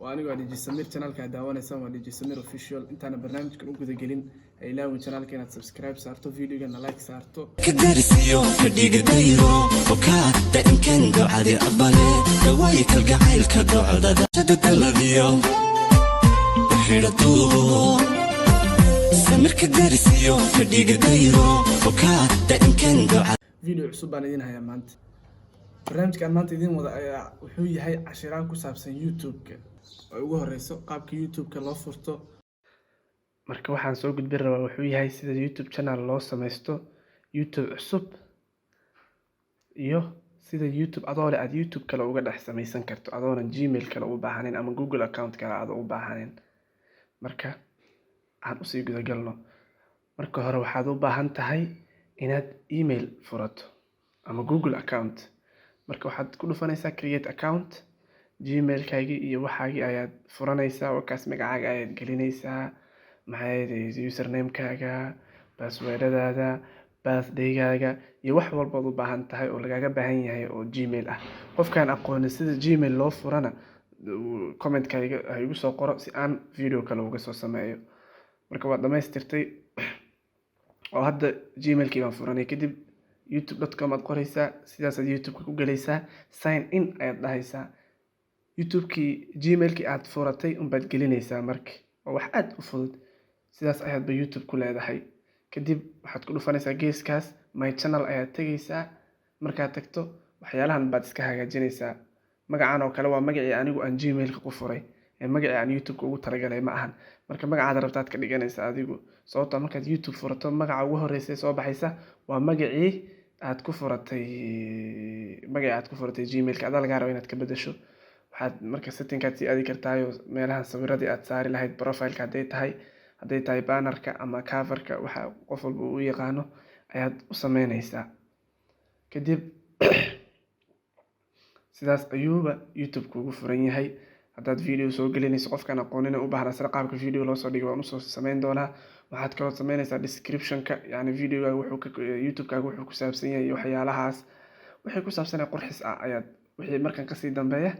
وأنا قاعد يجي سمير channel كداوان يسمى يجي سمير official أنت أنا برنامج كن أقول ذقلين إلاوي channel كنا subscribe صارتو فيديو كنا لايك صارتو كدرسيو كديق دايرو وكات دائم كان قاعد أبالي دوايك القعيل كقعد جدد الذيو وحيرتو سمير كدرسيو كديق دايرو وكات دائم كان قاعد فيديو عصوب أنا دينها يا مانت برنامج كان مانت دين وضع وحوي هاي عشران كسابسن يوتيوب ugu horeyso qaabka YouTube-ka loo furto marka waxaan soo gudbin rabaa wuxuu yahay sida YouTube channel loo sameysto YouTube cusub iyo sida YouTube adoole aad YouTube kale uga dhex sameysan karto adoona Gmail kale u baahanin ama Google account kale aad u baahanin marka aan u sii gudagalno marka hore waxaad u baahan tahay inaad email furato ama Google account marka waxaad ku dhufanaysaa create account Gmail-kaagi iyo waxaagi ayaad furanaysaa wakaas magacaaga ayaad gelinaysaa maxay username-kaaga password-daada birthday-gaaga iyo wax walba u baahan tahay oo lagaaga baahan yahay oo Gmail ah qofkaan aqoon sida Gmail loo furana comment-kaaga ay ugu soo qoro si aan video kale uga soo sameeyo marka waad dhamaystirtay oo hadda Gmail-kii baan furanay kadib youtube.com aad qoraysaa sidaas aad YouTube-ka ku galaysaa sign in ayaad dhahaysaa YouTube-kii Gmail-kii aad furatay baad gelinaysaa markii oo wax aad u fudud sidaas ayaad ba YouTube ku leedahay kadib waxaad ku dhufanaysaa geeskaas my channel ayaad tagaysaa markaad tagto waxyaalahan baad iska hagaajinaysaa magacaan oo kale waa magacii anigu aan Gmail-ka ku furay ee magacii aan YouTube-ka ugu talagalay ma ahan marka magacaada rabtaad ka dhiganaysaa adigu sababtoo markaad YouTube furato magaca ugu horeysay soo baxaysa waa magacii aad ku furatay Gmail-ka aad laga rabo inaad ka bedesho waxaad marka setting-kaad sii aadi kartaa meelahan sawiradii aad saari lahayd profile-ka hadday tahay banner-ka ama cover-ka waxa qof walba uu yaqaano ayaad u sameynaysaa kadib sidaas ayuuba YouTube kuugu furan yahay haddaad video soo gelinayso qofkaan aqoonin u baahan sida qaabka video loo soo dhigo waan u soo sameyn doonaa waxaad kaloo sameynaysaa description-ka yani video-gaaga YouTube-kaaga wuxuu ku saabsan yahay waxyaalahaas wixii ku saabsan qurxis ah ayaad wixii markan kasii dambeeya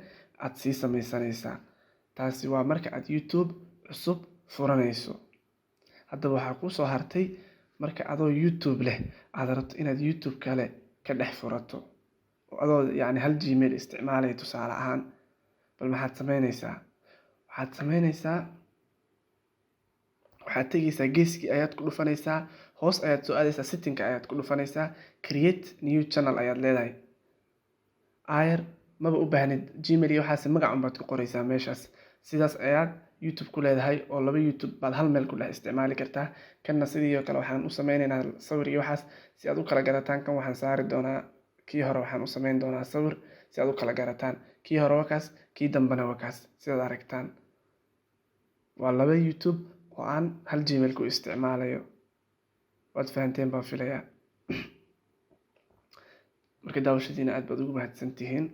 aad sii sameysanaysaa taasi waa marka aad YouTube cusub furanayso haddaba waxaa kuu soo hartay marka adoo YouTube leh aad rabto inaad YouTube kale ka dhex furato oo adoo yani hal Gmail isticmaalaya tusaale ahaan bal maxaad sameynaysaa waxaad tegaysaa geeskii ayaad ku dhufanaysaa hoos ayaad soo aadaysaa setting-ka ayaad ku dhufanaysaa create new channel ayaad leedahay maba u baahnid Gmail iyo waxaas magac baad ku qoraysaa meeshaas sidaas ayaad YouTube ku leedahay oo laba YouTube baad hal meel ku dhex isticmaali kartaa kanna sidoo kale waxaan u sameynaynaa sawir iyo waxaas si aad u kala garataan kan waxaan saari doonaa kii hore waxaan u sameyn doonaa sawir si aad u kala garataan kii hore wakaas kii dambana wakaas sidaad aragtaan waa laba YouTube oo aan hal Gmail ku isticmaalayo waad fahanteen baan filayaa marka daawashadiina aad baad ugu mahadsantihiin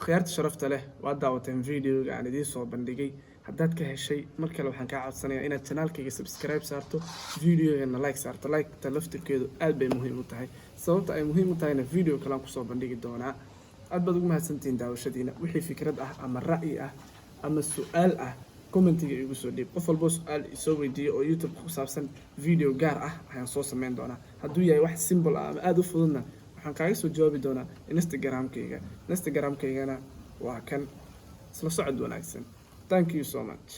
khiyaarta sharafta leh waad daawateen video-ga aan idiin soo bandhigay haddaad ka heshay mar kale waxaan kaa codsanayaa inaad channel-kayga subscribe saarto video-gana like saarto like-ta laftirkeedu aad bay muhiim u tahay sababta ay muhiim u tahayna video kale aan kusoo bandhigi doonaa aad baad ugu mahadsantihiin daawashadiina wixii fikrad ah ama ra'yi ah ama su'aal ah commentiga igu soo dhiib qof walbo su'aal isoo weydiiyo oo YouTube ku saabsan video gaar ah ayaan soo sameyn doonaa hadduu yahay wax simple ah ama aad u fududna waxaan kaaga soo jawaabi doonaa Instagram-kaygana waa kan isla socod wanaagsan thank you so much